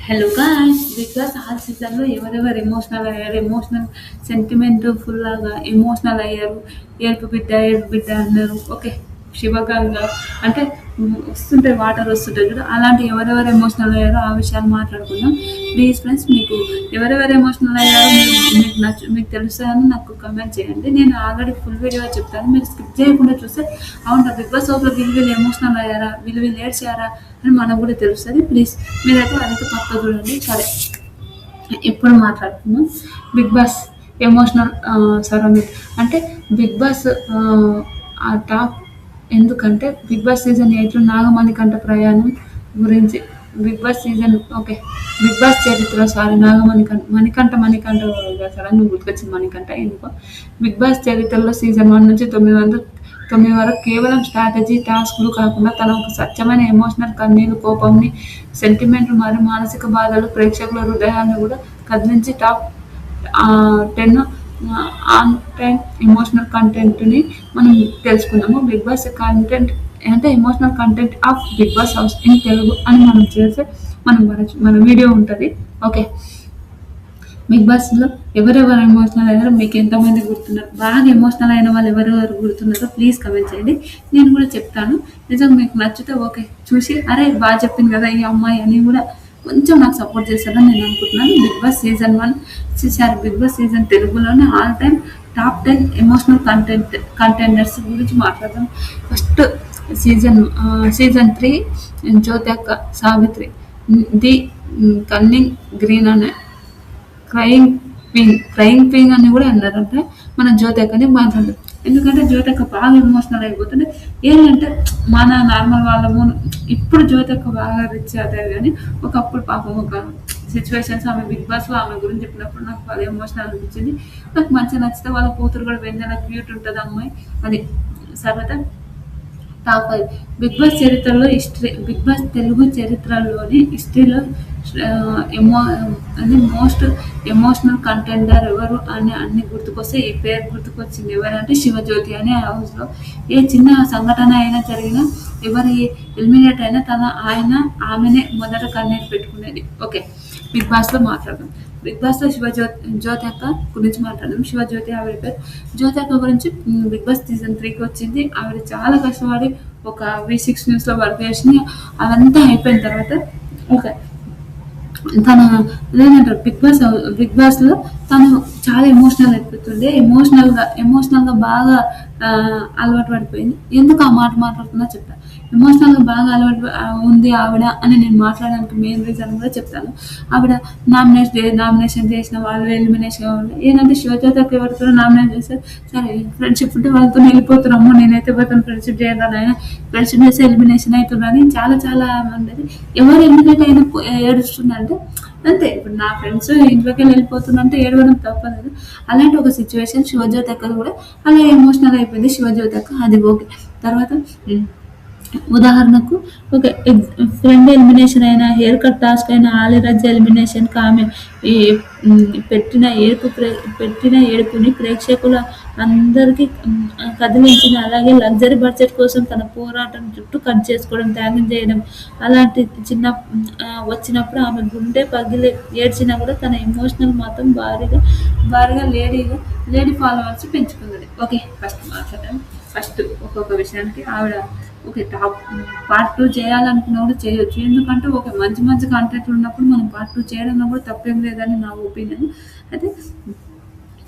Hello guys, Bigg Boss all సీజన్లో ఎవరెవరు emotional అయ్యారు, ఎమోషనల్ సెంటిమెంట్ ఫుల్ లాగా ఎమోషనల్ అయ్యారు, ఏడుపు బిడ్డ అన్నారు. ఓకే, శివగంగ అంటే వస్తుంటాయి, వాటర్ వస్తుంటాయి చూడు, అలాంటి ఎవరెవరు ఎమోషనల్ అయ్యారో ఆ విషయాలు మాట్లాడుకుందాం. ప్లీజ్ ఫ్రెండ్స్, మీకు ఎవరెవరు ఎమోషనల్ అయ్యారో మీకు తెలుస్తుందని నాకు కమెంట్ చేయండి. నేను ఆల్రెడీ ఫుల్ వీడియో చెప్తాను, మీరు స్కిప్ చేయకుండా చూస్తే అవునా బిగ్ బాస్ హౌస్లో వీళ్ళు ఎమోషనల్ అయ్యారా, వీళ్ళు ఏడ్చారా అని మనకు కూడా తెలుస్తుంది. ప్లీజ్ మీరైతే అదైతే పక్క చూడండి. సరే, ఇప్పుడు మాట్లాడుతున్నాం. బిగ్ బాస్ ఎమోషనల్ సరౌండింగ్ అంటే బిగ్ బాస్ ఆ టాప్ ఎందుకంటే బిగ్ బాస్ సీజన్ 8లో నాగమణికంఠ ప్రయాణం గురించి. Bigg Boss season okay, Bigg Boss చరిత్ర మణికంఠ సడన్గా గుర్తుకొచ్చింది మణికంఠ ఎందుకో. బిగ్ బాస్ చరిత్రలో సీజన్ 1 నుంచి 9 వరకు కేవలం స్ట్రాటజీ టాస్క్లు కాకుండా తన ఒక స్వచ్ఛమైన ఎమోషనల్ కన్నీళ్లు, కోపంని, సెంటిమెంట్ మరియు మానసిక బాధలు ప్రేక్షకుల హృదయాన్ని కూడా కదిలించి టాప్ 10 ఆన్ టైమ్ ఎమోషనల్ కంటెంట్ని మనం తెలుసుకున్నాము. బిగ్ బాస్ కంటెంట్ అంటే emotional content of Bigg Boss house in Telugu అని మనం చేస్తే మన వీడియో ఉంటుంది. ఓకే, బిగ్ బాస్లో ఎవరెవరు ఎమోషనల్ అయినారో మీకు ఎంతమంది గుర్తున్నారు, బాగా ఎమోషనల్ అయిన వాళ్ళు ఎవరెవరు గుర్తున్నారో ప్లీజ్ కమెంట్ చేయండి. నేను కూడా చెప్తాను. నిజంగా మీకు నచ్చితే ఓకే, చూసి అరే బాగా చెప్పింది కదా ఈ అమ్మాయి అని కూడా కొంచెం నాకు సపోర్ట్ చేస్తారని నేను అనుకుంటున్నాను. Bigg Boss season 1 Bigg Boss season తెలుగులోనే all time top 10 emotional contenders గురించి మాట్లాడదాం. First season 3 Jyothi Savitri, the cunning green అనే క్రయింగ్ పింగ్ అని కూడా అన్నారంటే మన జ్యోతికని మాట్లాడదు. ఎందుకంటే జ్యోతిక బాగా ఎమోషనల్ అయిపోతుంది. ఏంటంటే మన నార్మల్ వాళ్ళము ఇప్పుడు జ్యోతిక బాగా రిచ్ అవుతారు, కానీ ఒకప్పుడు పాపం ఒక సిచ్యువేషన్స్ ఆమె బిగ్ బాస్లో ఆమె గురించి చెప్పినప్పుడు నాకు బాగా ఎమోషనల్ అనిపించింది. నాకు మంచిగా నచ్చితే వాళ్ళ కూతురు కూడా వెంజన క్యూట్ ఉంటుంది అమ్మాయి. అది తర్వాత టాప్ 5 బిగ్ బాస్ చరిత్రలో బిగ్ బాస్ తెలుగు చరిత్రలోని హిస్టరీలో మోస్ట్ ఎమోషనల్ కంటెండర్ ఎవరు అని అన్ని గుర్తుకొస్తే ఈ పేరు గుర్తుకొచ్చింది. ఎవరంటే శివజ్యోతి అనే హౌస్లో ఏ చిన్న సంఘటన అయినా జరిగినా, ఎవరు ఎలిమినేట్ అయినా ఆమెనే మొదట కన్నీరు పెట్టుకునేది. ఓకే, బిగ్ బాస్లో మాట్లాడదాం. బిగ్ బాస్లో జ్యోతి అక్క గురించి మాట్లాడదాం. శివజ్యోతి ఆవిడ పేరు. జ్యోతి అక్క గురించి బిగ్ బాస్ సీజన్ 3కి వచ్చింది. ఆవిడ చాలా కష్టపడి ఒక V6 న్యూస్లో వర్క్ చేసి అదంతా అయిపోయిన తర్వాత ఓకే తన ఏదంటారు బిగ్ బాస్లో తను చాలా ఎమోషనల్ అయిపోతుంది. ఎమోషనల్గా బాగా అలవాటు పడిపోయింది. ఎందుకు ఆ మాట మాట్లాడుతున్నా చెప్తాను. ఎమోషనల్గా బాగా అలవాటు ఉంది ఆవిడ అని నేను మాట్లాడడానికి మెయిన్ రీజన్ కూడా చెప్తాను. ఆవిడ నామినేషన్ చేసిన వాళ్ళు ఎలిమినేషన్ ఏంటంటే శివజ్యోతికి ఎవరితో నామినేట్ చేస్తే సరే ఫ్రెండ్షిప్ ఉంటే వాళ్ళతో వెళ్ళిపోతున్నాము, నేనైతే ఎవరితో ఫ్రెండ్షిప్ చేయను, ఆయన ఫ్రెండ్షిప్ చేస్తే ఎలిమినేషన్ అవుతున్నాను చాలా చాలా ఉండేది. ఎవరు ఎలిమినేట్ అయినా ఏడుస్తుందంటే అంతే. ఇప్పుడు నా ఫ్రెండ్స్ ఇంట్లోకి వెళ్ళిపోతుందంటే ఏడవడం తప్పలేదు. అలాంటి ఒక సిచ్యువేషన్ శివజ్యోతి అక్క కూడా అలా ఎమోషనల్ అయిపోయింది. శివజ్యోతి అక్క అది ఓకే. తర్వాత ఉదాహరణకు ఒక ఫ్రెండ్ ఎలిమినేషన్ అయినా, హెయిర్ కట్ టాస్క్ అయినా, ఆలిరజ్జ ఎలిమినేషన్ ఆమె పెట్టిన ఏడుపుని ప్రేక్షకుల అందరికీ కదిలించిన. అలాగే లగ్జరీ బడ్జెట్ కోసం తన పోరాటం, జుట్టు కట్ చేసుకోవడం, త్యాగం చేయడం అలాంటి చిన్న వచ్చినప్పుడు ఆమె గుండె పగిలి ఏడ్చినా కూడా తన ఎమోషనల్ మాత్రం భారీగా లేడీ ఫాలోవర్స్ పెంచుకున్నది. ఓకే, ఫస్ట్ మాట్లాడాను. ఫస్ట్ ఒక్కొక్క విషయానికి ఆవిడ ఓకే టాప్ పార్ట్ 2 చేయాలనుకున్నా కూడా చేయొచ్చు. ఎందుకంటే ఒక మంచి కంటెంట్ ఉన్నప్పుడు మనం పార్ట్ 2 చేయడంలో కూడా తప్పేం లేదని నా ఒపీనియన్. అయితే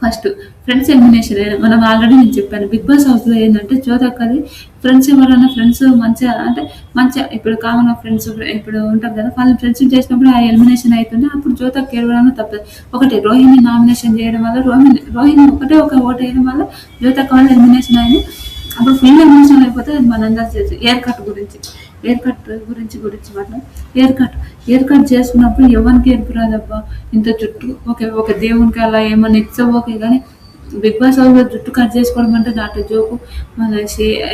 ఫస్ట్ ఫ్రెండ్స్ ఎలిమినేషన్ అయినా మనం ఆల్రెడీ నేను చెప్పాను. బిగ్ బాస్ హౌస్లో ఏంటంటే జ్యోతక్కది ఫ్రెండ్స్ ఎవరైనా ఫ్రెండ్స్ మంచిగా ఇప్పుడు కామన్ ఫ్రెండ్స్ ఇప్పుడు ఉంటారు కదా, వాళ్ళు ఫ్రెండ్షిప్ చేసినప్పుడు ఆ ఎలిమినేషన్ అవుతుంటే అప్పుడు జ్యోతక్క ఏడవడం తప్పదు. ఒకటి రోహిణి నామినేషన్ చేయడం వల్ల రోహిణి ఒక ఓట్ వేయడం వల్ల జ్యోతక్క వాళ్ళు ఎలిమినేషన్ అయింది. అప్పుడు ఫుల్ ఎమోషనల్ అయిపోతే అది మనందరూ చేసి హెయిర్ కట్ గురించి మాట్లాడు. హెయిర్ కట్ చేసుకున్నప్పుడు ఎవరికి ఏడుపు రాదబ్బా, ఇంత జుట్టు ఒక దేవునికి అలా ఏమన్నా ఓకే, కానీ బిగ్ బాస్ హౌస్లో జుట్టు కట్ చేసుకోవడం అంటే నాటు జోకు మన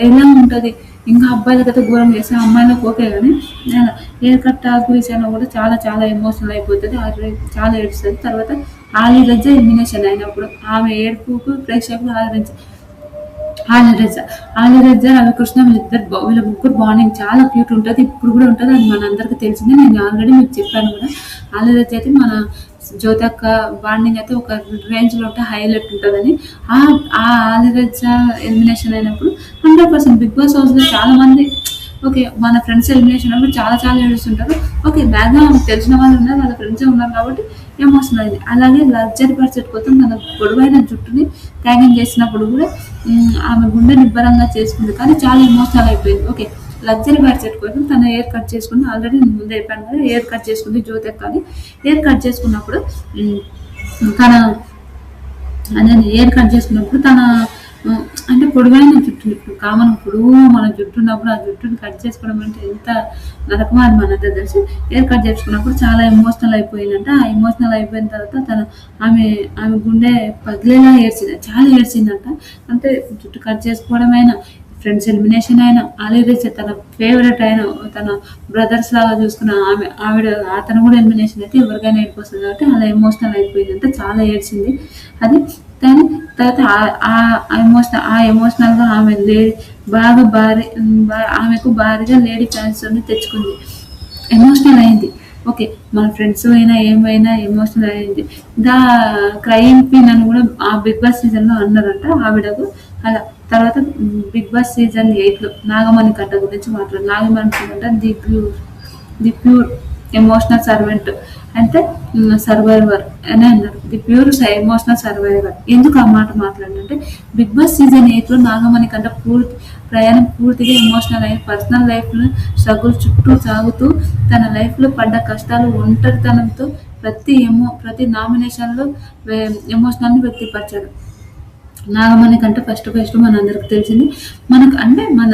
ఎలా ఉంటుంది. ఇంకా అబ్బాయిలకి అయితే ఘోరం చేస్తే అమ్మాయిలకు ఓకే, కానీ హెయిర్ కట్ టాస్క్ విషయంలో కూడా చాలా చాలా ఎమోషనల్ అయిపోతుంది, చాలా ఏడుస్తుంది. తర్వాత ఆలిరజ్జ ఎలిమినేషన్ అయినప్పుడు ఆమె ఏడుపుకు ప్రేక్షకులు ఆలిరజ్జ రవికృష్ణ వీళ్ళ ముగ్గురు బాండింగ్ చాలా క్యూట్ ఉంటుంది, ఇప్పుడు కూడా ఉంటుంది. అది మనందరికీ తెలిసిందే, నేను ఆల్రెడీ మీకు చెప్పాను కూడా. ఆలిరజ్ అయితే మన జ్యోతక్క బాండింగ్ అయితే ఒక రేంజ్లో ఉంటే హైలైట్ ఉంటుందని ఆ ఆ ఆలిరజ్ ఎలిమినేషన్ అయినప్పుడు 100% బిగ్ బాస్ హౌస్లో చాలా మంది ఓకే మన ఫ్రెండ్స్ ఎలిమినేషన్ అప్పుడు చాలా చాలా ఏడుస్తుంటారు. ఓకే మ్యాక్సిమం తెలిసిన వాళ్ళు ఉన్నారు, వాళ్ళ ఫ్రెండ్సే ఉన్నారు కాబట్టి ఎమోషనల్ అయింది. అలాగే లగ్జరీ పర్సెట్ కోసం తన పొడవైన జుట్టుని ట్యాగింగ్ చేసినప్పుడు కూడా ఆమె గుండె నిబ్బరంగా చేసుకుంది, కానీ చాలా ఎమోషనల్ అయిపోయింది. ఓకే లగ్జరీ బడ్జెట్ కోసం తన హెయిర్ కట్ చేసుకుంది. ఆల్రెడీ నేను ముందే చెప్పాను కదా, హెయిర్ కట్ చేసుకుంది జ్యోతి కానీ హెయిర్ కట్ చేసుకున్నప్పుడు ఉమ్, తన అదే హెయిర్ కట్ చేసుకున్నప్పుడు తన అంటే పొడవైన జుట్టు ఇప్పుడు కామన్ పొడుగు మన జుట్టు ఉన్నప్పుడు ఆ జుట్టుని కట్ చేసుకోవడం అంటే ఎంత నరకమో అది మనంతా తెలుసు. హెయిర్ కట్ చేసుకున్నప్పుడు చాలా ఎమోషనల్ అయిపోయిందంట. ఆ ఎమోషనల్ అయిపోయిన తర్వాత ఆమె ఆమె గుండె పగిలేలా ఏడ్చింది, చాలా ఏడ్చిందంట. అంటే జుట్టు కట్ చేసుకోవడమైనా, ఫ్రెండ్స్ ఎలిమినేషన్ అయినా, ఆలిరిచ్ తన ఫేవరెట్ అయిన తన బ్రదర్స్ లాగా చూసుకున్న అతను కూడా ఎలిమినేషన్ అయితే ఎవరికైనా ఏడిపోతుంది కాబట్టి అలా ఎమోషనల్ అయిపోయిందంటే చాలా ఏడ్చింది. అది కానీ తర్వాత ఆ ఎమోషనల్గా ఆమె బాగా ఆమెకు భారీగా లేడీ ఫ్యాన్స్ తెచ్చుకుంది, ఎమోషనల్ అయింది. ఓకే మన ఫ్రెండ్స్ అయినా ఏమైనా ఎమోషనల్ అయింది. దా క్రైమ్ క్వీన్ అని కూడా ఆ బిగ్ బాస్ సీజన్లో అన్నారంట ఆవిడకు. అలా తర్వాత బిగ్ బాస్ సీజన్ 8లో నాగమణి కట్ట గురించి మాట్లాడు. నాగమణి కట్ట ది ప్యూర్ ఎమోషనల్ సర్వెంట్ అంటే సర్వైవర్ అని అన్నారు. The pure emotional survivor. ఎందుకు ఆ మాట మాట్లాడంటే బిగ్ బాస్ సీజన్ 8లో నాగమణి కంటే ప్రయాణం పూర్తిగా ఎమోషనల్ అయ్యి పర్సనల్ లైఫ్లో స్ట్రగుల్ చుట్టూ సాగుతూ తన లైఫ్లో పడ్డ కష్టాలు, ఒంటరితనంతో ప్రతి నామినేషన్లో ఎమోషనల్ని వ్యక్తపరిచాడు. నాగమణి కంటే ఫస్ట్ మనందరికి తెలిసింది. మనకు అంటే మన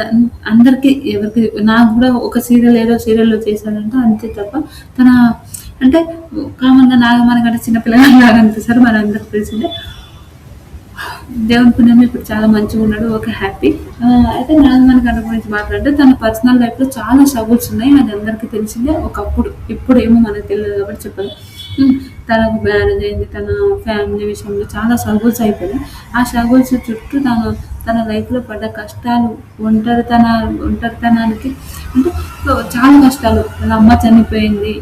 అందరికీ ఎవరికి నాకు కూడా ఒక సీరియల్ ఏదో సీరియల్లో చేశాడంటే అంతే తప్ప తన అంటే కామన్గా నాగమణి కంటే చిన్నపిల్లగా లాగా అనిపిస్తారు, మనందరికి తెలిసిందే. దేవుని పుణ్యం ఇప్పుడు చాలా మంచిగా ఉన్నాడు, ఓకే హ్యాపీ. అయితే నాగమణి కంట గురించి మాట్లాడితే తన పర్సనల్ లైఫ్లో చాలా స్ట్రగుల్స్ ఉన్నాయి, అది అందరికీ తెలిసిందే. ఒకప్పుడు ఇప్పుడు ఏమో మనకు తెలియదు కాబట్టి చెప్పాలి. తనకు మ్యారేజ్ అయింది, తన ఫ్యామిలీ విషయంలో చాలా స్ట్రగుల్స్ అయిపోయినాయి. ఆ స్ట్రగుల్స్ చుట్టూ తన లైఫ్లో పడ్డ కష్టాలు, ఒంటరితనానికి అంటే చాలా కష్టాలు. వాళ్ళ అమ్మ చనిపోయింది,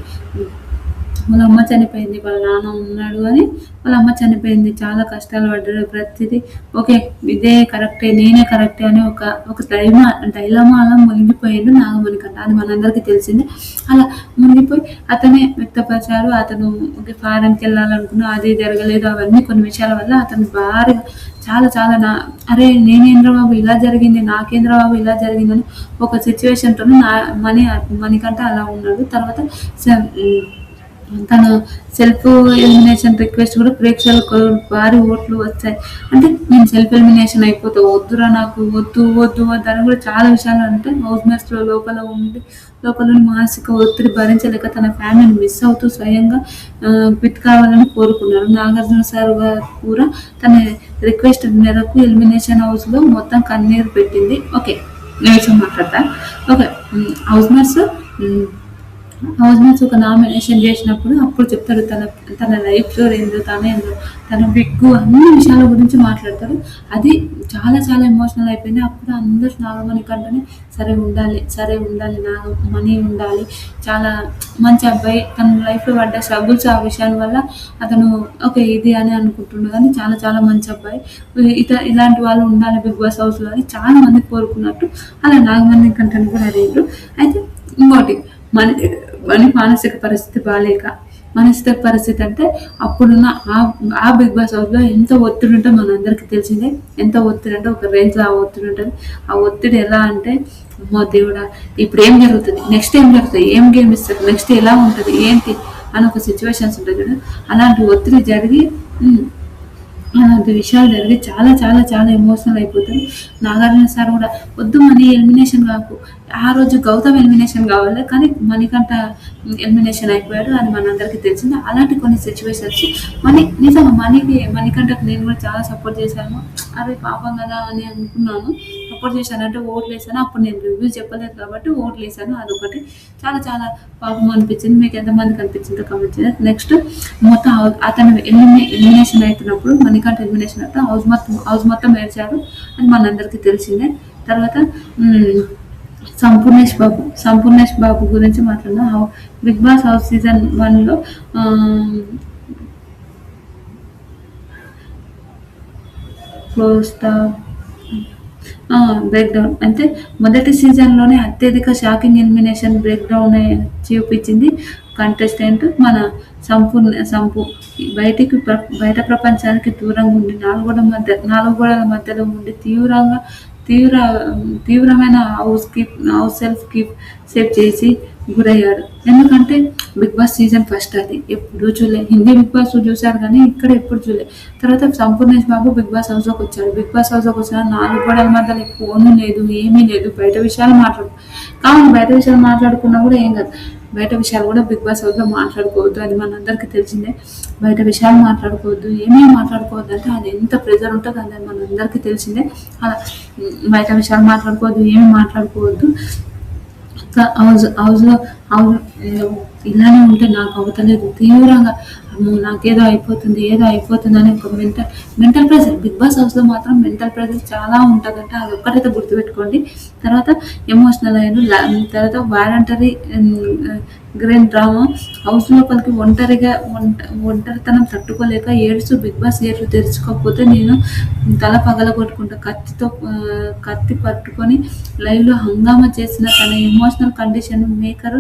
వాళ్ళ నాన్న ఉన్నాడు అని వాళ్ళ అమ్మ చనిపోయింది, చాలా కష్టాలు పడ్డాడు. ప్రతిదీ ఓకే ఇదే కరెక్టే, నేనే కరెక్టే అని ఒక డైలమా అలా మునిగిపోయాడు నాగమణి కంట. అది మనందరికీ తెలిసిందే. అలా మునిగిపోయి అతనే వ్యక్తపరిచారు. అతను ఒక ఫారెన్కి వెళ్ళాలనుకున్నా, అది జరగలేదు. అవన్నీ కొన్ని విషయాల వల్ల అతను భారీగా చాలా అరే నేనేంద్ర బాబు ఇలా జరిగింది, నాకేంద్ర బాబు ఇలా జరిగిందని ఒక సిచ్యువేషన్తో మణికంట అలా ఉన్నాడు. తర్వాత తన సెల్ఫ్ ఎలిమినేషన్ రిక్వెస్ట్ కూడా ప్రేక్షకులకు భారీ ఓట్లు వచ్చాయి. అంటే నేను సెల్ఫ్ ఎలిమినేషన్ అయిపోతా, వద్దురా నాకు వద్దు అని కూడా చాలా విషయాలు అంటే హౌస్ మేట్స్లో లోపల మానసిక ఒత్తిడి భరించలేక తన ఫ్యామిలీని మిస్ అవుతూ స్వయంగా క్విట్ కావాలని కోరుకున్నారు. నాగార్జున సార్ కూడా తన రిక్వెస్ట్ మేరకు ఎలిమినేషన్ హౌస్లో మొత్తం కన్నీరు పెట్టింది. ఓకే నేను మాట్లాడతా. ఓకే హౌస్ మేట్స్ ఒక నామినేషన్ చేసినప్పుడు అప్పుడు చెప్తాడు తన లైఫ్ స్టోరీ ఏందో, తన బిగ్గు అన్ని విషయాల గురించి మాట్లాడతాడు. అది చాలా ఎమోషనల్ అయిపోయింది. అప్పుడు అందరూ నాగమణి కంటనే సరే ఉండాలి నాగమణి ఉండాలి, చాలా మంచి అబ్బాయి, తన లైఫ్లో పడ్డ స్ట్రగుల్స్ ఆ విషయాల వల్ల అతను ఓకే ఇది అని అనుకుంటున్నాడు, కానీ చాలా మంచి అబ్బాయి, ఇలాంటి వాళ్ళు ఉండాలి బిగ్ బాస్ హౌస్లో అని చాలా మంది కోరుకున్నట్టు అలా నాగమణి కంటని కూడా అడిగారు. అయితే ఇంకోటి మని మానసిక పరిస్థితి బాగాలేక, మానసిక పరిస్థితి అంటే అప్పుడున్న ఆ బిగ్ బాస్ హౌస్లో ఎంత ఒత్తిడి ఉంటుందో మనందరికీ తెలిసిందే. ఎంత ఒత్తిడి అంటే ఒక రేంజ్లో ఆ ఒత్తిడి ఉంటుంది. ఆ ఒత్తిడి ఎలా అంటే అమ్మో దేవుడా ఇప్పుడు ఏం జరుగుతుంది, నెక్స్ట్ ఏం జరుగుతుంది, ఏం గేమ్ ఇస్తారు, నెక్స్ట్ ఎలా ఉంటుంది ఏంటి అని ఒక సిచ్యువేషన్స్ ఉంటుంది కదా, అలాంటి ఒత్తిడి జరిగి అలాంటి విషయాలు జరిగి చాలా ఎమోషనల్ అయిపోతారు. నాగార్జున సార్ కూడా వద్దు మనీ ఎలిమినేషన్ కాకు, ఆ రోజు గౌతమ్ ఎలిమినేషన్ కావాలి కానీ మణికంఠ ఎలిమినేషన్ అయిపోయాడు అని మనందరికీ తెలిసింది. అలాంటి కొన్ని సిచ్యువేషన్స్ నిజంగా మణికంఠకు నేను కూడా చాలా సపోర్ట్ చేశాను. అరే పాపం కదా అని అనుకున్నాను, సపోర్ట్ చేశాను అంటే ఓట్లు వేసాను. అప్పుడు నేను రివ్యూ చెప్పలేదు కాబట్టి ఓట్లు వేసాను. అదొకటి చాలా పాపం అనిపించింది. మీకు ఎంతమందికి అనిపించిందో కమెంట్ చేయండి. నెక్స్ట్ మొత్తం అతను ఎలిమినేషన్ అవుతున్నప్పుడు మణికంఠ ఎలిమినేషన్ అయితే హౌస్ మొత్తం ఏడ్చారు, అది మనందరికీ తెలిసిందే. తర్వాత సంపూర్ణేష్ బాబు గురించి మాట్లాడినా. బిగ్ బాస్ హౌస్ సీజన్ 1లో క్లోజ్ ద బ్రేక్ డౌన్ అంటే మొదటి సీజన్లోనే అత్యధిక షాకింగ్ ఎలిమినేషన్ బ్రేక్ డౌన్ చూపించింది కంటెస్టెంట్ మన సంపు. బయట ప్రపంచానికి దూరంగా ఉండి నాలుగు గోడల మధ్యలో ఉండి తీవ్ర తీవ్రమైన హౌస్ సెల్ఫ్ కీప్ సేవ్ చేసి గురయ్యాడు. ఎందుకంటే బిగ్ బాస్ సీజన్ ఫస్ట్ అది ఎప్పుడు చూడలే. హిందీ బిగ్ బాస్ చూశారు కానీ ఇక్కడ ఎప్పుడు చూడలే. తర్వాత సంపూర్ణేష్ బాబు బిగ్ బాస్ హౌస్లోకి వచ్చాడు. బిగ్ బాస్ హౌస్లోకి వచ్చిన 4 గోడల మధ్యలో ఫోను లేదు, ఏమీ లేదు. బయట విషయాలు కావాలి, బయట విషయాలు మాట్లాడుకున్నా కూడా ఏం కాదు. బయట విషయాలు కూడా బిగ్ బాస్ హౌస్లో మాట్లాడుకోవద్దు, అది మనందరికీ తెలిసిందే. బయట విషయాలు మాట్లాడుకోవద్దు, ఏమేమి మాట్లాడుకోవద్దు అంటే అది ఎంత ప్రెజర్ ఉంటుందో అది మనందరికీ తెలిసిందే. అలా బయట విషయాలు మాట్లాడుకోవద్దు, ఏమీ మాట్లాడుకోవద్దు. హౌస్లో ఇలానే ఉంటే నాకు అవతలేదు, తీవ్రంగా నాకేదో అయిపోతుంది అని ఒక మెంటల్ ప్రెషర్. బిగ్ బాస్ హౌస్లో మాత్రం మెంటల్ ప్రెషర్ చాలా ఉంటుందంటే అది ఒక్కటైతే గుర్తుపెట్టుకోండి. తర్వాత ఎమోషనల్ అయిన తర్వాత వాలంటరీ గ్రైన్ డ్రామా. హౌస్ లోపలికి ఒంటరితనం తట్టుకోలేక బిగ్ బాస్ తెరుచుకోకపోతే నేను తల పగలగొట్టుకుంటా, కత్తి పట్టుకొని లైవ్లో హంగామా చేసిన తన ఎమోషనల్ కండిషన్ మేకర్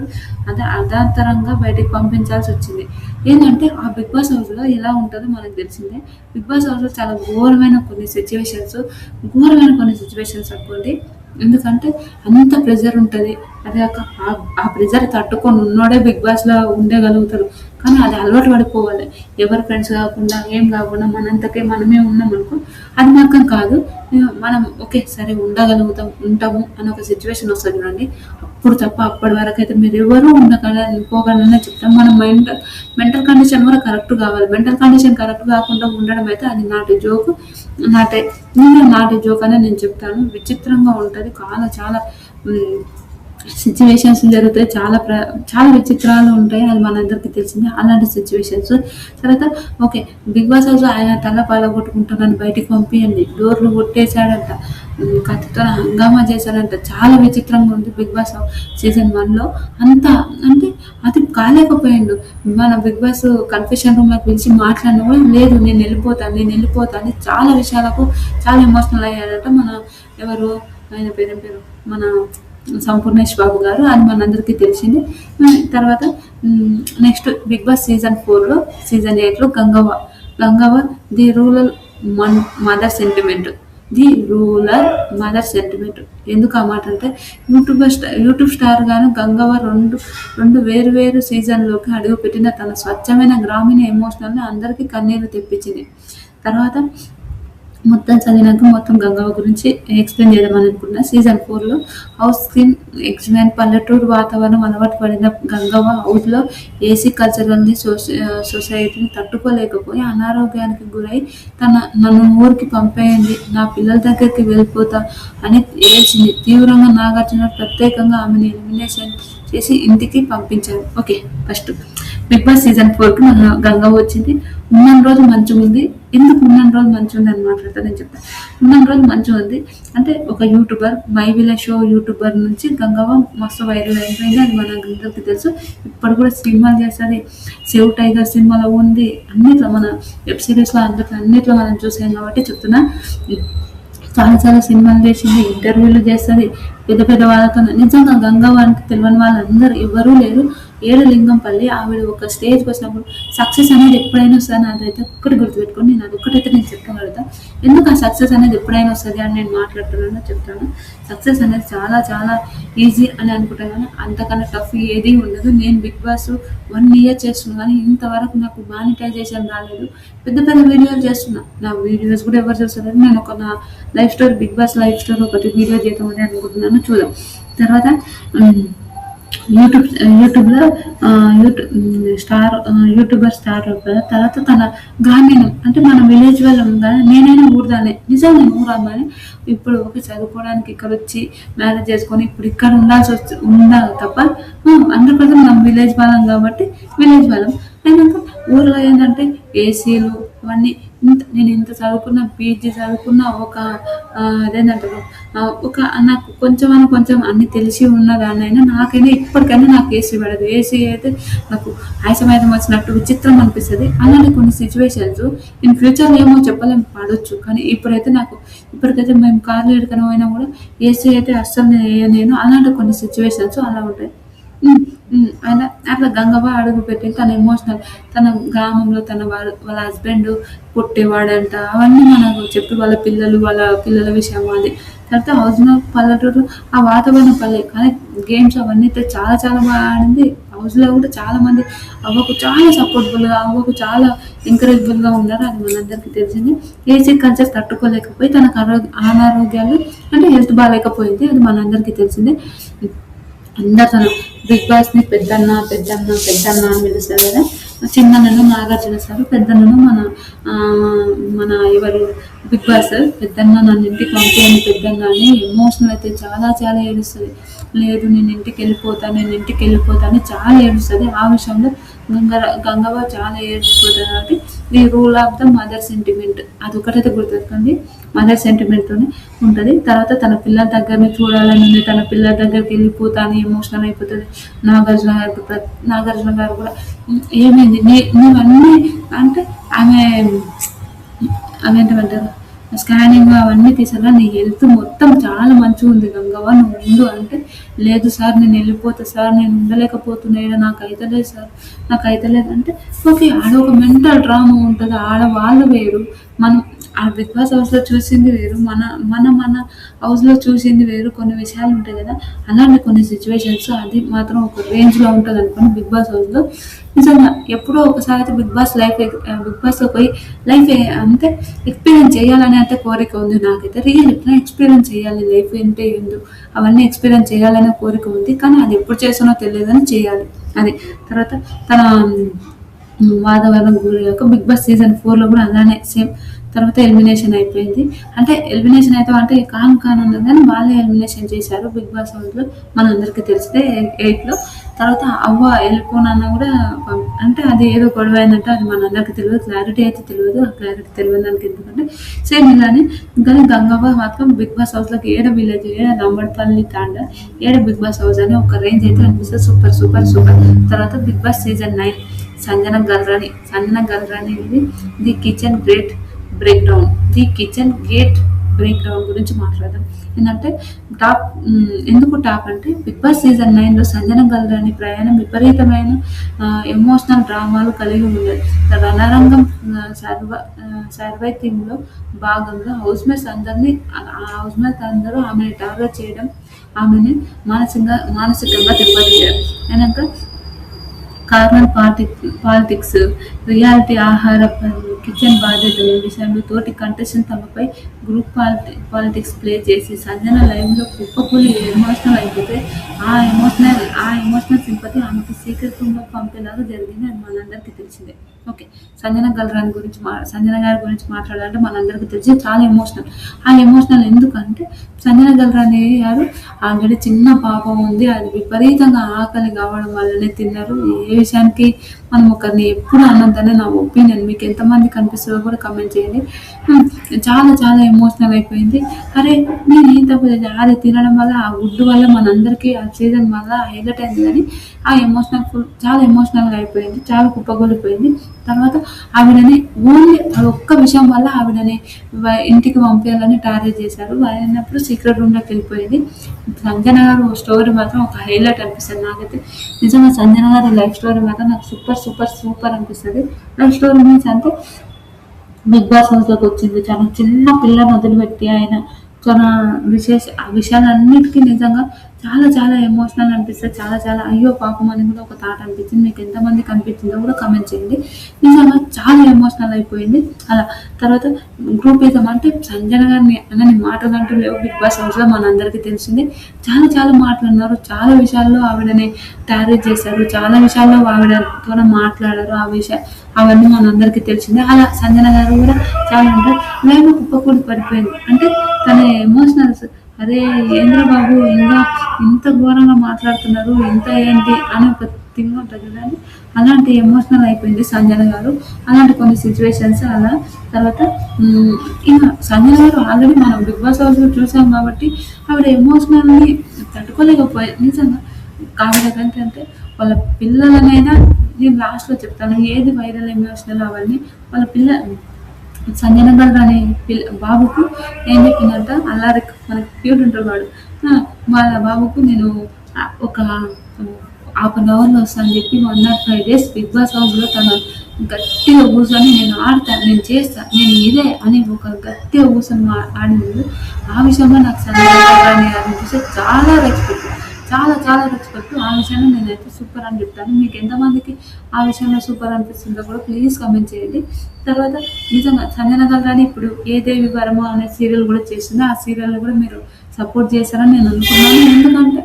అర్ధాంతరంగా బయటికి పంపించాల్సి వచ్చింది. ఏంటంటే ఆ బిగ్ బాస్ హౌస్లో ఎలా ఉంటుందో మనకు తెలిసిందే. బిగ్ బాస్ హౌస్లో చాలా ఘోరమైన కొన్ని సిచ్యువేషన్స్ అనుకోండి. ఎందుకంటే అంత ప్రెజర్ ఉంటుంది. అదే ఆ ప్రెజర్ తట్టుకొని ఉన్నోడే బిగ్ బాస్లో ఉండగలుగుతారు. కానీ అది అలవాటు పడిపోవాలి. ఎవరి ఫ్రెండ్స్ కాకుండా ఏం కాకుండా మనంతకే మనమే ఉన్నాం అనుకో, అది మాత్రం కాదు. మనం ఓకే సరే ఉంటాము అని ఒక సిచ్యువేషన్ వస్తుంది చూడండి. అప్పుడు తప్ప అప్పటి వరకు అయితే మీరు ఎవరు పోగలనే చెప్తాం. మన మెంటల్ కండిషన్ కూడా కరెక్ట్ కావాలి. మెంటల్ కండిషన్ కరెక్ట్ కాకుండా ఉండడం అయితే అది నాటి జోక్ అనే నేను చెప్తాను. విచిత్రంగా ఉంటుంది. చాలా సిచ్యువేషన్స్ జరుగుతాయి. చాలా విచిత్రాలు ఉంటాయి. అది మనందరికీ తెలిసిందే. అలాంటి సిచ్యువేషన్స్. తర్వాత ఓకే బిగ్ బాస్ హౌస్ ఆయన తల పాలగొట్టుకుంటానని బయటికి పంపియండి, డోర్లు కొట్టేశాడంట, కత్తితో హంగామా చేశాడంట. చాలా విచిత్రంగా ఉంది బిగ్ బాస్ సీజన్ 1లో. అంతా అంటే అది కాలేకపోయాడు. మన బిగ్ బాస్ కన్ఫెషన్ రూమ్లోకి పిలిచి మాట్లాడిన కూడా లేదు, నేను వెళ్ళిపోతా అని చాలా విషయాలకు చాలా ఎమోషనల్ అయ్యాడట. ఎవరు ఆయన పేరు మన సంపూర్ణేష్ బాబు గారు. అది మనందరికీ తెలిసింది. తర్వాత నెక్స్ట్ బిగ్ బాస్ సీజన్ 4లో సీజన్ 8లో Gangavva the rural mother sentiment. ఎందుకు ఆ మాట అంటే యూట్యూబ్ స్టార్ గాను గంగవ్వ రెండు వేరు సీజన్లోకి అడుగుపెట్టిన తన స్వచ్ఛమైన గ్రామీణ ఎమోషనల్ని అందరికీ కన్నీరు తెప్పించింది. తర్వాత మొత్తం చదివినాక మొత్తం గంగవ్వ గురించి ఎక్స్ప్లెయిన్ చేద్దామని అనుకున్నా. సీజన్ 4లో హౌస్ స్క్రీన్ ఎక్స్ప్లెయిన్. పల్లెటూరు వాతావరణం అలవాటు పడిన గంగవ్వ హౌస్లో ఏసీ కల్చరల్ని సొసైటీని తట్టుకోలేకపోయి అనారోగ్యానికి గురై నన్ను ఊరికి పంపేయండి, నా పిల్లల దగ్గరికి వెళ్ళిపోతా అని ఏడ్చింది. తీవ్రంగా నాగార్జున ప్రత్యేకంగా ఆమెను ఎలిమినేషన్ చేసి ఇంటికి పంపించారు. Okay first Bigg Boss season 4కి మన గంగవ్వ వచ్చింది. ఉన్న రోజు మంచిగా ఉంది. ఎందుకు ఉన్న రోజు మంచిగా ఉంది అని మాట్లాడతా నేను చెప్తాను. ఉన్న రోజు మంచిగా ఉంది అంటే ఒక YouTuber, my village show YouTuber నుంచి గంగవ్వ మస్తు వైరల్ అయిపోయింది. అది మన అందరికీ తెలుసు. ఇప్పుడు కూడా సినిమాలు చేస్తుంది. సేవ్ టైగర్ సినిమాలో ఉంది. అన్నిట్లో మన వెబ్ సిరీస్లో అన్నిట్లో మనం చూసాం కాబట్టి చెప్తున్నా. చాలా సినిమాలు చేసింది, ఇంటర్వ్యూలు చేస్తుంది పెద్ద వాళ్ళతో. నిజంగా గంగవ్వకి తెలియని వాళ్ళందరూ ఎవరూ లేరు. ఏడులింగంపల్లి ఆవిడ ఒక స్టేజ్కి వచ్చినప్పుడు సక్సెస్ అనేది ఎప్పుడైనా వస్తుంది అదైతే ఒక్కటి గుర్తుపెట్టుకోండి. నేను చెప్పగలుగుతా. ఎందుకు ఆ సక్సెస్ అనేది ఎప్పుడైనా వస్తుంది అని నేను చెప్తాను. సక్సెస్ అనేది చాలా ఈజీ అని అనుకుంటాను కానీ అంతకన్నా టఫ్ ఏది ఉండదు. నేను బిగ్ బాస్ 1 year చేస్తున్నాను కానీ ఇంతవరకు నాకు మానిటైజేషన్ రాలేదు. పెద్ద వీడియోలు చేస్తున్నా. నా వీడియోస్ కూడా ఎవరు చూస్తారు. నేను నా life story, Bigg Boss life story ఒకటి వీడియో చేద్దామని అనుకుంటున్నాను. చూద్దాం. తర్వాత యూట్యూబ్లో యూట్యూబర్ స్టార్ అవుతుంది. తర్వాత తన గ్రామీణం అంటే మన విలేజ్ వాళ్ళం కదా. నేనైనా ఊరుదానే, నిజంగా నేను ఊరమ్మాని. ఇప్పుడు ఒక చదువుకోవడానికి ఇక్కడ వచ్చి మ్యారేజ్ చేసుకొని ఇప్పుడు ఇక్కడ ఉండాలి తప్ప 100% మనం విలేజ్ వాళ్ళం కాబట్టి విలేజ్ వాళ్ళం. అయినాక ఊర్లో ఏంటంటే ఏసీలు అవన్నీ నేను ఇంత చదువుకున్న పీజీ చదువుకున్న ఒక అదేంటంటారు ఒక నాకు కొంచెం అన్ని తెలిసి ఉన్నదాన్నైనా నాకైనా ఇప్పటికైనా నాకు ఏసీ పడదు. ఏసీ అయితే నాకు ఆయాసమైతం వచ్చినట్టు విచిత్రం అనిపిస్తది. అలానే కొన్ని సిచ్యువేషన్స్ ఇన్ ఫ్యూచర్‌లో ఏమో చెప్పలేం పడొచ్చు. కానీ ఇప్పటికైతే మేము కార్‌లో ఎక్కడికైనా పోయినా కూడా ఏసీ అయితే అస్సలు నేను ఎయలేను. అలాంటి కొన్ని సిచ్యువేషన్స్ అలా ఉంటాయి. హ్మ్. ఆయన అట్లా గంగవ్వ అడుగుపెట్టి తన ఎమోషనల్ తన గ్రామంలో వాళ్ళ హస్బెండ్ కొట్టేవాడంట. అవన్నీ మనకు చెప్పి వాళ్ళ పిల్లల విషయం అది. తర్వాత హౌస్‌లో పల్లెటూరు ఆ వాతావరణం పల్లె. కానీ గేమ్స్ అవన్నీ అయితే చాలా చాలా బాగా ఆడింది. హౌస్‌లో కూడా చాలామంది అవ్వకు చాలా సపోర్టబుల్‌గా, అవ్వకు చాలా ఎంకరేజబుల్‌గా ఉన్నారు. అది మనందరికీ తెలిసింది. ఏసీ కల్చర్ తట్టుకోలేకపోయి తనకు అనారోగ్యాలు అంటే హెల్త్ బాలేకపోయింది. అది మనందరికీ తెలిసిందే. అందరు తను 'బిగ్ బాస్‌ని' పెద్దన్న అని పిలుస్తారు కదా! చిన్నన్నను నాగార్జున సారు, పెద్దన్నను మన ఎవరు 'బిగ్ బాస్' పెద్దన్న నన్ను ఇంటికి పంపియండి పెద్దన్న అని ఎమోషనల్ అయితే చాలా చాలా ఏడుస్తది. లేదు నేను ఇంటికెళ్ళిపోతా అని చాలా ఏడుస్తది. ఆ విషయంలో గంగవ్వ చాలా ఏడ్చిపోతది కాబట్టి the rule of the mother sentiment అదొకటైతే గుర్తుపెట్టుకోండి. మదర్ సెంటిమెంట్‌తోనే ఉంటది. తర్వాత తన పిల్లల దగ్గరనే చూడాలని ఉంది. తన పిల్లల దగ్గరికెళ్ళిపోతా అని ఎమోషనల్ అయిపోతది. నాగార్జున గారు కూడా ఏమైంది నీవన్నీ అంటే ఆమె అవేంటమంటారు స్కానింగ్ అవన్నీ తీసారా నీ హెల్త్ మొత్తం చాలా మంచిగుంది గంగవ్వ నువ్వు ఉండు అంటే, లేదు సార్ నేను వెళ్ళిపోతా సార్ నేను ఉండలేకపోతున్నా ఈడ నాకైతలేదు అంటే ఓకే. ఆడ ఒక మెంటల్ డ్రామా ఉంటది. ఆడవాళ్ళు వేరు. మనం ఆ 'బిగ్ బాస్' హౌస్‌లో చూసింది వేరు. మన హౌస్‌లో చూసింది వేరు. కొన్ని విషయాలు ఉంటాయి కదా! అలాంటి కొన్ని సిట్యుయేషన్స్ అది మాత్రం ఒక రేంజ్‌లో ఉంటదనుకోండి 'బిగ్ బాస్' హౌస్‌లో. నిజంగా ఎప్పుడో ఒకసారి అయితే 'బిగ్ బాస్‌లో పోయి లైఫ్ అంటే ఎక్స్‌పీరియన్స్ చేయాలని అయితే కోరిక ఉంది నాకైతే. రియల్ ఎట్లా ఎక్స్‌పీరియన్స్ చేయాలి లైఫ్ అంటే ఏందో అవన్నీ ఎక్స్‌పీరియన్స్ చేయాలనే కోరిక ఉంది. కానీ అది ఎప్పుడు చేస్తానో తెలియదు గానీ చేయాలి. అది. తర్వాత తన వాతావరణం గురయ్యాక 'బిగ్ బాస్' సీజన్ 4లో కూడా అలానే సేమ్. తర్వాత ఎలిమినేషన్ అయిపోయింది. అంటే ఎలిమినేషన్ అయితే అంటే కాను అన్నారు కానీ వాళ్ళే ఎలిమినేషన్ చేశారు 'బిగ్ బాస్' హౌస్‌లో. మనందరికీ తెలిసిందే 8లో. తర్వాత అవ్వ వెళ్ళిపోనన్నా కూడా అంటే అది ఏదో గొడవ అయిందంట. అది మనందరికీ తెలవదు. క్లారిటీ అయితే తెలవదు. ఆ క్లారిటీ తెలవని దానికి ఎందుకంటే సేమ్ ఇలానే కానీ గంగవ్వ మాత్రం 'బిగ్ బాస్' హౌస్‌లోకి ఏడ విలేజ్ ఏడ నంబడిపల్లి తాండా ఏడ 'బిగ్ బాస్' హౌస్ అని ఒక రేంజ్ అయితే అనిపిస్తది. Super super super. తర్వాత 'Bigg Boss' season 9 Sanjana Galrani ఇది the kitchen gate breakdown గురించి మాట్లాడదాం. ఏంటంటే ఎందుకు టాప్ అంటే 'బిగ్ బాస్' సీజన్ 9లో సంజన గల్రాని ప్రయాణం విపరీతమైన ఎమోషనల్ డ్రామాలు కలిగి ఉన్నది. రణరంగం సర్వైవింగ్‌లో భాగంగా హౌస్ మేట్స్ అందరూ ఆమెని టార్గెట్ చేయడం, ఆమెని మానసికంగా దెబ్బతీయడం. అయినాక కార్నర్ పాలిటిక్స్, రియాలిటీ ఆహార పనులు, కిచెన్ బాధ్యతల విషయంలో తోటి కంటెస్టెంట్ తమపై గ్రూప్ పాలిటిక్స్ ప్లే చేసి సంజన లైవ్‌లో కుప్పకూలి ఎమోషనల్ అయిపోతే ఆ ఎమోషనల్ సింపతి ఆమెకు సీక్రెట్ రూమ్‌లోకి పంపేలాగా జరిగింది. అది మనందరికీ తెలిసిందే. ఓకే. సంజన గారి గురించి మాట్లాడాలంటే మనందరికీ తెలిసి చాలా ఎమోషనల్. ఆ ఎమోషనల్ ఎందుకంటే సంజన గల్రాని గారు ఆల్రెడీ చిన్న పాప ఉంది. అది విపరీతంగా ఆకలి కావడం వల్లనే తిన్నారు. ఏ విషయానికి మనం ఒకరిని ఎప్పుడు అనొద్దని నా ఒపీనియన్. మీకు ఎంతమందికి అనిపిస్తుందో కూడా కామెంట్ చేయండి. చాలా చాలా ఎమోషనల్ అయిపోయింది. అరే నేనేం తప్పు చేశా? అది తినడం వల్ల ఆ గుడ్డు వల్ల మనందరికీ ఆ సీజన్ వల్ల హైలైట్ అయింది కానీ ఆ ఎమోషనల్ చాలా ఎమోషనల్‌గా అయిపోయింది. చాలా కుప్పకూలిపోయింది. తర్వాత ఆవిడని ఓన్లీ అదొక్క విషయం వల్ల ఆవిడని ఇంటికి పంపియాలని టార్గెట్ చేశారు. అయినప్పుడు సీక్రెట్ రూమ్‌లోకి వెళ్ళిపోయింది. సంజన గారు స్టోరీ మాత్రం ఒక హైలైట్ అనిపిస్తది నాకైతే. నిజంగా సంజన గారి లైఫ్ స్టోరీ మాత్రం నాకు సూపర్ సూపర్ సూపర్ అనిపిస్తది. లైఫ్ స్టోరీ మీన్స్ అంటే 'బిగ్ బాస్' హౌస్‌లోకి వచ్చింది. చాలా చిన్న పిల్లని వదిలిపెట్టి ఆయన తన ఆ విషయాలన్నిటికి నిజంగా చాలా చాలా ఎమోషనల్ అనిపిస్తది. చాలా చాలా అయ్యో పాపం అని కూడా ఒక థాట్ అనిపించింది. మీకు ఎంతమందికి అనిపించిందో కూడా కామెంట్ చేయండి. నిజంగా చాలా ఎమోషనల్ అయిపోయింది. అలా తర్వాత గ్రూపిజం అంటే సంజన గారిని అనని మాటలంటూ లేవు 'బిగ్ బాస్' హౌస్‌లో మనందరికీ తెలిసిందే. చాలా చాలా మాటలన్నారు. చాలా విషయాల్లో ఆవిడని టార్గెట్ చేశారు. చాలా విషయాల్లో ఆవిడతోని మాట్లాడారు. అవన్నీ మనందరికీ తెలిసిందే. అలా సంజన గారు కూడా చాలా అంటే లైవ్‌లో కుప్పకూలి పడిపోయింది. అంటే తన ఎమోషనల్స్ అరే ఏందిరా బాబు ఇంత ఘోరంగా మాట్లాడుతున్నారు ఇంత ఏంటి అని ఒక థింగ్ ఉంటుంది చూడండి, అలాంటి ఎమోషనల్ అయిపోయింది సంజన గారు. అలాంటి కొన్ని సిచ్యువేషన్స్ అలా. తర్వాత ఇంకా సంజన గారు ఆల్రెడీ మనం బిగ్ బాస్ హౌస్లో చూసాం కాబట్టి ఆవిడ ఎమోషనల్ని తట్టుకోలేకపోయి నిజంగా. ఆవిడకంటే వాళ్ళ పిల్లలనైనా, నేను లాస్ట్లో చెప్తాను ఏది వైరల్ ఎమోషనల్ అవన్నీ. వాళ్ళ సంజన గల్లు అనే బాబుకు ఏం చెప్పిందంట, అల్లారి మనకి క్యూట్ ఉంటాడు వాడు, వాళ్ళ బాబుకు నేను ఒక ½ అవర్లో వస్తా అని చెప్పి 105 days బిగ్ బాస్ హౌస్లో తను గట్టిగా కూర్చొని నేను ఆడతాను, నేను చేస్తా, నేను ఇదే అని ఒక గట్టిగా కూర్చొని ఆడింది. ఆ విషయంలో నాకు సంజన గారిని అనిపిస్తే చాలా రెస్పెక్ట్, చాలా చాలా రెస్పెక్ట్. ఆ విషయంలో నేనైతే సూపర్ అని చెప్తాను. మీకు ఎంతమందికి ఆ విషయంలో సూపర్ అనిపిస్తుందో కూడా ప్లీజ్ కామెంట్ చేయండి. తర్వాత నిజంగా సంజన గారు ఇప్పుడు ఏ దేవి వరమ అనే సీరియల్ కూడా చేసింది. ఆ సీరియల్ కూడా మీరు సపోర్ట్ చేశారని నేను అనుకున్నాను. ఎందుకంటే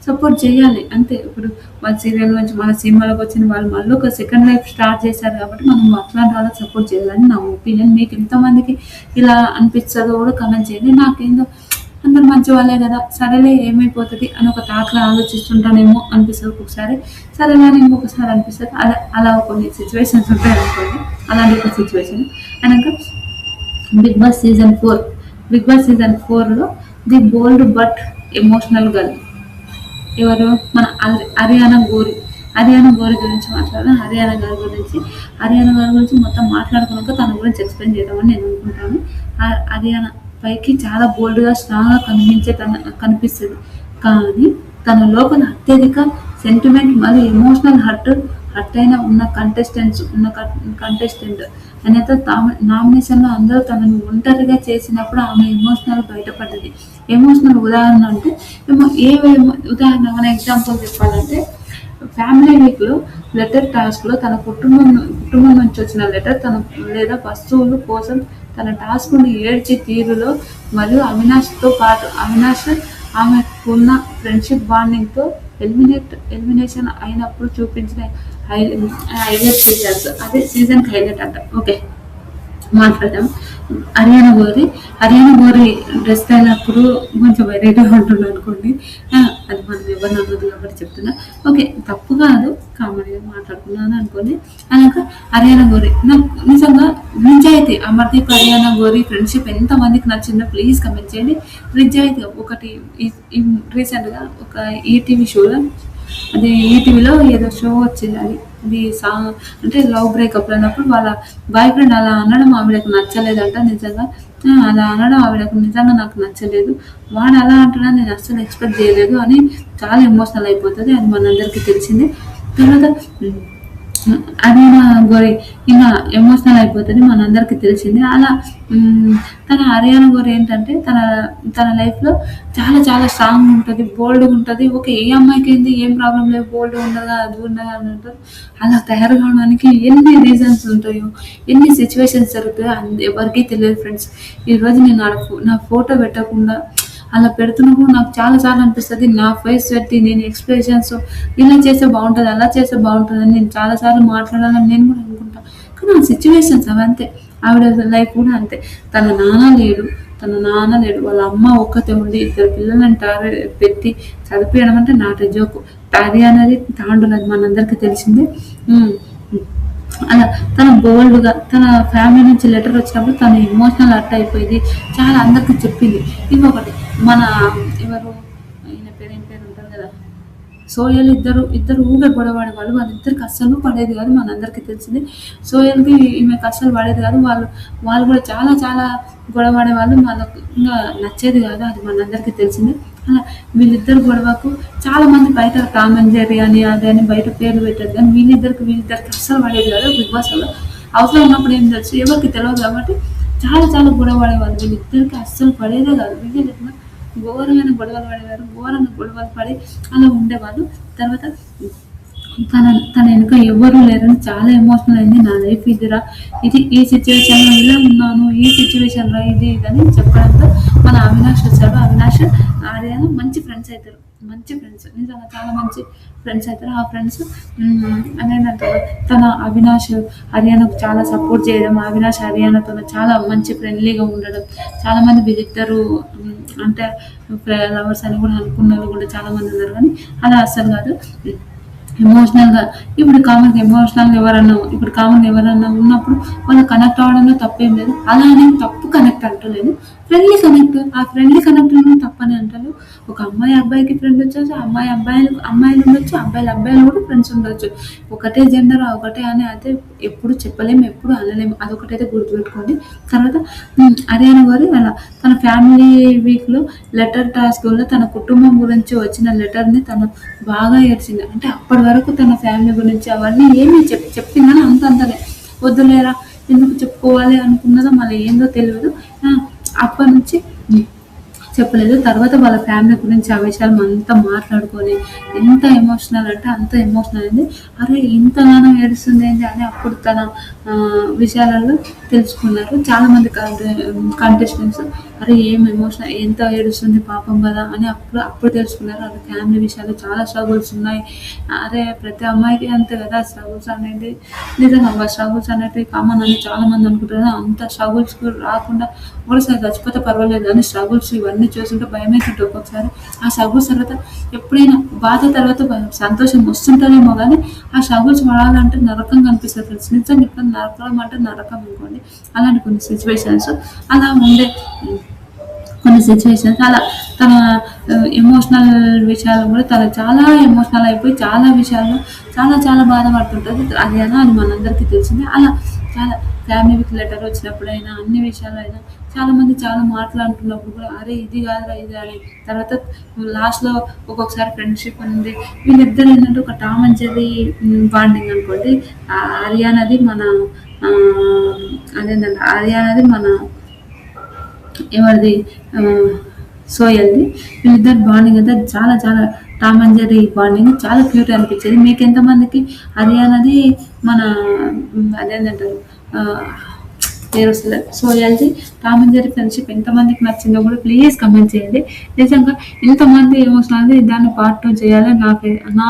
సపోర్ట్ చేయాలి అంతే. ఇప్పుడు మన సీరియల్ నుంచి మన సినిమాలోకి వచ్చిన వాళ్ళు మళ్ళీ ఒక సెకండ్ లైఫ్ స్టార్ట్ చేశారు కాబట్టి మనం అట్లాంటి వాళ్ళకి సపోర్ట్ చేయాలని నా ఒపీనియన్. మీకు ఎంతమందికి ఇలా అనిపిస్తుందో కూడా కామెంట్ చేయండి. నాకేందో అందరు మంచి వాళ్ళే కదా, సరేలే ఏమైపోతుంది అని ఒక థాట్లో ఆలోచిస్తుంటానేమో అనిపిస్తుంది ఒక్కొక్కసారి. సరేలే అని ఇంకొకసారి అనిపిస్తుంది. అలా కొన్ని సిచ్యువేషన్స్ ఉంటాయి అనుకోండి. అలాంటి ఒక సిచ్యువేషన్ అయినాక బిగ్ బాస్ సీజన్ 4లో the bold but emotional girl ఎవరు, మన హరియానా గోరి గురించి మాట్లాడదాం. హరియానా గారి గురించి మొత్తం మాట్లాడుకున్నాక తన గురించి ఎక్స్ప్లెయిన్ చేద్దామని నేను అనుకుంటాను. హరియానా పైకి చాలా బోల్డ్గా స్ట్రాంగ్గా కనిపిస్తుంది, కానీ తన లోపల అత్యధిక సెంటిమెంట్ మరియు ఎమోషనల్ హర్ట్ అయిన కంటెస్టెంట్ అనేది నామినేషన్లో అందరూ తనను ఒంటరిగా చేసినప్పుడు ఆమె ఎమోషనల్ బయటపడ్డది. ఎమోషనల్ ఉదాహరణ అంటే ఉదాహరణ మన ఎగ్జాంపుల్ చెప్పాలంటే ఫ్యామిలీ వీక్లో లెటర్ టాస్క్లో తన కుటుంబం నుంచి వచ్చిన లెటర్ లేదా వస్తువుల కోసం తన టాస్క్ని ఏడ్చి తీరులో, మరియు అవినాష్తో పాటు అవినాష్ ఆమెకున్న ఫ్రెండ్షిప్ బాండింగ్తో ఎలిమినేషన్ అయినప్పుడు చూపించిన హైలైట్ ఫీచర్స్, అదే సీజన్కి హైలైట్ అంట. ఓకే, మాట్లాడదాం. హరియానా గోరి డ్రెస్ అయినప్పుడు కొంచెం వెరైటీగా ఉంటుంది అనుకోండి. అది మనం ఎవరిని అన్నది కాబట్టి చెప్తున్నా. ఓకే, తప్పు కాదు, కామెడీగా మాట్లాడుకున్నాను అనుకోండి. అలాగ హరియానా గోరి నాకు నిజంగా నిజాయితీ. అమర్దీప్ హరియానా గోరి ఫ్రెండ్షిప్ ఎంతమందికి నచ్చిందో ప్లీజ్ కమెంట్ చేయండి. నిజాయితీ ఒకటి రీసెంట్గా ఒక ఈటీవీ షోలో, అది ఈటీవీలో ఏదో షో వచ్చింది, అది సాంగ్ అంటే లవ్ బ్రేకప్ అయినప్పుడు వాళ్ళ బాయ్ ఫ్రెండ్ అలా అనడం ఆవిడకు నచ్చలేదంట. నిజంగా అలా అనడం ఆవిడకు నిజంగా నాకు నచ్చలేదు. వాడు అలా అంటున్నా నేను అస్సలు ఎక్స్పెక్ట్ చేయలేదు అని చాలా ఎమోషనల్ అయిపోతుంది. అది మనందరికీ తెలిసింది. తర్వాత హరియానా గోరి ఇంకా ఎమోషనల్ అయిపోతుంది, మనందరికీ తెలిసింది. అలా హరియానా గోరి ఏంటంటే తన లైఫ్లో చాలా చాలా స్ట్రాంగ్ ఉంటుంది, బోల్డ్గా ఉంటుంది. ఓకే, ఏ అమ్మాయికి ఏంది, ఏం ప్రాబ్లం లేదు, బోల్డ్గా ఉండగా అది ఉండగా అని ఉంటారు. అలా తయారు కావడానికి ఎన్ని రీజన్స్ ఉంటాయో, ఎన్ని సిచ్యువేషన్స్ జరుగుతాయో ఎవరికీ తెలియదు ఫ్రెండ్స్. ఈరోజు నేను నా ఫోటో పెట్టకుండా అలా పెడుతున్నప్పుడు నాకు చాలా చాలా అనిపిస్తుంది. నా ఫేస్ పెట్టి నేను ఎక్స్ప్రెషన్స్ ఇలా చేస్తే బాగుంటుంది, అలా చేస్తే బాగుంటుంది అని నేను చాలాసార్లు మాట్లాడాలని నేను కూడా అనుకుంటాను. కానీ ఆ సిచ్యువేషన్స్ అవంతే. ఆవిడ లైఫ్ కూడా అంతే. తన నాన్న లేడు, వాళ్ళ అమ్మ ఒక్కతే ఉండి 2 పిల్లలను పెట్టి చదివించడం అంటే నాట్ జోకు. అది అనేది తాండులు, అది మనందరికీ తెలిసిందే. అలా తన బోల్డ్గా తన ఫ్యామిలీ నుంచి లెటర్ వచ్చినప్పుడు తను ఎమోషనల్ హర్ట్ అయిపోయింది, చాలా అందరికీ చెప్పింది. ఇంకొకటి మన ఎవరు ఆయన పేరు ఉంటారు కదా, సోయల్, ఇద్దరు ఊగే గొడవడే వాళ్ళు. వాళ్ళిద్దరికి అస్సలు పడేది కాదు, మనందరికీ తెలిసింది. సోయల్కి ఈమెకు అస్సలు పడేది కాదు. వాళ్ళు కూడా చాలా చాలా గొడవడే వాళ్ళు, వాళ్ళకు ఇంకా నచ్చేది కాదు, అది మనందరికీ తెలిసింది. అలా వీళ్ళిద్దరు గొడవకు చాలా మంది బయట టామ్ అండ్ జెర్రీ అని అది అని బయట పేర్లు పెట్టారు, కానీ వీళ్ళిద్దరికి అస్సలు పడేది కాదు. బిగ్ బాస్ వల్ల అవసరం ఉన్నప్పుడు ఏం తెలుసు, ఎవరికి తెలియదు కాబట్టి చాలా చాలా గొడవ పడేవాళ్ళు. వీళ్ళిద్దరికి అస్సలు పడేదే కాదు. వీళ్ళు ఘోరమైన గొడవలు పడేవారు, ఘోరంగా గొడవలు పడి అలా ఉండేవాళ్ళు. తర్వాత తన వెనుక ఎవరు లేరని చాలా ఎమోషనల్ అయింది. నా లైఫ్ ఇదిరా, ఈ సిచ్యువేషన్లో ఇలా ఉన్నాను, ఈ సిచ్యువేషన్లో ఇది అని చెప్పడంతో మన అవినాష్ వచ్చాడు. అవినాష్ ఆర్యానా మంచి ఫ్రెండ్స్ నిజంగా చాలా మంచి ఫ్రెండ్స్ అవుతారు. ఆ ఫ్రెండ్స్ అదేంటంటే అవినాష్ హరియానాకు చాలా సపోర్ట్ చేయడం, అవినాష్ హరియానాతో చాలా మంచి ఫ్రెండ్లీగా ఉండడం. చాలామంది వీళ్ళిద్దరు అంటే లవర్స్ అని కూడా అనుకున్న వాళ్ళు కూడా చాలామంది ఉన్నారు, కానీ అలా అస్సలు కాదు. ఎమోషనల్‌గా ఇప్పుడు కామన్‌గా ఎవరన్నా ఉన్నప్పుడు వాళ్ళు కనెక్ట్ అవ్వడంలో తప్పేం లేదు. అలా అని తప్పు కనెక్ట్ అంటలేను. Friendly connect. ఆ ఫ్రెండ్లీ కనెక్ట్‌ని తప్పని అంటలేదు. ఒక అమ్మాయి అబ్బాయికి ఫ్రెండ్ వచ్చేసి, అమ్మాయిలు ఉండొచ్చు, అబ్బాయిలు కూడా ఫ్రెండ్స్ ఉండొచ్చు. ఒకటే జెండర్, ఒకటే అని అయితే ఎప్పుడు చెప్పలేము, ఎప్పుడు అనలేము. అదొకటైతే గుర్తుపెట్టుకోండి. తర్వాత హరియానా గారు అలా తన ఫ్యామిలీ వీక్‌లో లెటర్ టాస్క్‌లో తన కుటుంబం గురించి వచ్చిన లెటర్‌ని తను బాగా ఏడ్చింది. అంటే అప్పటి వరకు తన ఫ్యామిలీ గురించి అవన్నీ ఏమి చెప్పిందని అంతలే. వద్దులేరా ఎందుకు చెప్పుకోవాలి అనుకున్నదో మళ్ళీ ఏందో తెలవదు. అప్పటి నుంచి చెప్పలేదు. తర్వాత వాళ్ళ ఫ్యామిలీ గురించి ఆ విషయాలు అంతా మాట్లాడుకొని ఎంత ఎమోషనల్ అంటే అంత ఎమోషనల్ అయింది. అరే ఇంతగానం ఏడుస్తుంది ఏంటి అని అప్పుడు తన విషయాలలో తెలుసుకున్నారు. చాలామంది కంటెస్టెంట్స్ అరే ఏం ఎమోషనల్ ఎంత ఏడుస్తుంది పాపం కదా అని అప్పుడు తెలుసుకున్నారు. వాళ్ళ ఫ్యామిలీ విషయాలు చాలా స్ట్రగుల్స్ ఉన్నాయి. అరే ప్రతి అమ్మాయికి అంతే కదా స్ట్రగుల్స్ అనేది. నిజంగా స్ట్రగుల్స్ అనేటివి కామన్ అని చాలామంది అనుకుంటారు. అంత స్ట్రగుల్స్ రాకుండా ఒకసారి చచ్చిపోతే పర్వాలేదు కానీ స్ట్రగుల్స్ ఇవన్నీ చూస్తుంటే భయమవుతుంటుంది ఒక్కొక్కసారి. ఆ స్ట్రగుల్స్ తర్వాత ఎప్పుడైనా బాధ తర్వాత సంతోషం వస్తుంటుందేమో కానీ ఆ స్ట్రగుల్స్ పడాలంటే నరకం కనిపిస్తుంది ఫ్రెండ్స్. నిజంగా ఇప్పుడు నరకం అంటే నరకం అనుకోండి. అలాంటి కొన్ని సిచ్యువేషన్స్ అలా ఉండే కొన్ని సిచ్యువేషన్స్ అలా తన ఎమోషనల్ విషయాలు కూడా తను చాలా ఎమోషనల్ అయిపోయి చాలా విషయాల్లో చాలా చాలా బాధపడుతుంటుంది. అది అని అది మనందరికీ తెలిసిందే. అలా చాలా ఫ్యామిలీకి లెటర్ వచ్చినప్పుడైనా అన్ని విషయాలైనా చాలామంది చాలా మాట్లాడుతున్నప్పుడు కూడా అరే ఇది కాదురా ఇది అని తర్వాత లాస్ట్లో ఒక్కొక్కసారి ఫ్రెండ్షిప్ ఉంది. వీళ్ళిద్దరు ఏంటంటే ఒక టామ్ అండ్ జెర్రీ బాండింగ్ అనుకోండి. హరియానాది మన అదేంటంటే హరియానాది మన ఎవరిది సోయల్ది. వీళ్ళిద్దరు బాండింగ్ అయితే చాలా చాలా టామ్ అండ్ జెర్రీ బాండింగ్ చాలా క్యూట్ అనిపించేది. మీకు ఎంతమందికి హరియానాది మన అదేంటంటారు పేరు వస్తలేదు సోయల్ది టామ్ అండ్ జెర్రీ ఫ్రెండ్షిప్ ఎంతమందికి నచ్చిందో కూడా ప్లీజ్ కమెంట్ చేయండి. నిజంగా ఎంతమంది ఎమోషనల్ దాన్ని పార్ట్ 2 చేయాలి. నా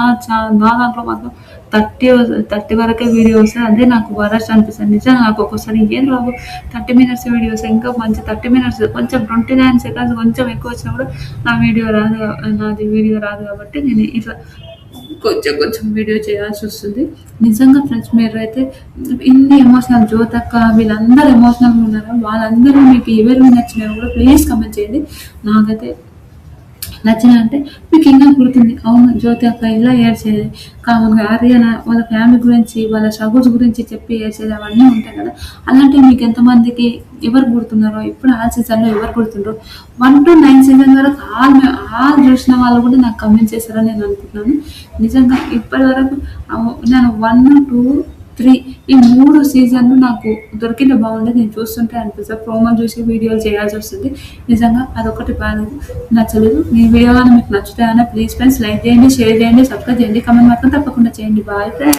దాంట్లో మాత్రం 30 వరకే వీడియో వస్తుంది. అదే నాకు వరస్ట్ అనిపిస్తుంది. నిజంగా నాకు ఒక్కోసారి ఏం రావు 30 మినిట్స్ వీడియోస్ ఇంకా మంచి 30 మినిట్స్ కొంచెం 29 సెకండ్స్ కొంచెం ఎక్కువ వచ్చినా కూడా నాది వీడియో రాదు కాబట్టి నేను ఇట్లా కొంచెం కొంచెం వీడియో చేయాల్సి వస్తుంది. నిజంగా ఫ్రెండ్స్ మీరైతే ఇన్ని ఎమోషనల్ జ్యోతక్క వీళ్ళందరూ ఎమోషనల్గా ఉన్నారు. వాళ్ళందరూ మీకు ఎవరు నచ్చినారో కూడా ప్లీజ్ కమెంట్ చేయండి. నాకైతే నచ్చినా అంటే మీకు ఇంకా గుర్తుంది అవును జ్యోతి అక్క ఇలా ఏడ్చేది కామన్గా ఆర్యన వాళ్ళ ఫ్యామిలీ గురించి వాళ్ళ స్ట్రగుల్స్ గురించి చెప్పి ఏడ్చేది అవన్నీ ఉంటాయి కదా. అలాంటివి మీకు ఎంతమందికి ఎవరు గుర్తున్నారో ఇప్పుడు ఆ సీజన్లో ఎవరు గుర్తుండ్రో 1 to 9 సీజన్ వరకు ఆల్ చూసిన వాళ్ళు కూడా నాకు కమెంట్ చేశారని నేను అనుకుంటున్నాను. నిజంగా ఇప్పటి వరకు నేను 1, 2, 3 ఈ 3 సీజన్లు నాకు దొరికితే బాగుండేది. నేను చూస్తుంటే అనిపిస్తుంది ప్రోమోలు చూసి వీడియోలు చేయాల్సి వస్తుంది. నిజంగా అదొకటి బాగాలేదు నచ్చలేదు. మీ వీడియో కానీ మీకు నచ్చుతాయన్నా ప్లీజ్ ఫ్రెండ్స్ లైక్ చేయండి, షేర్ చేయండి, సబ్స్క్రైబ్ చేయండి, కమెంట్ మాత్రం తప్పకుండా చేయండి. Bye friends.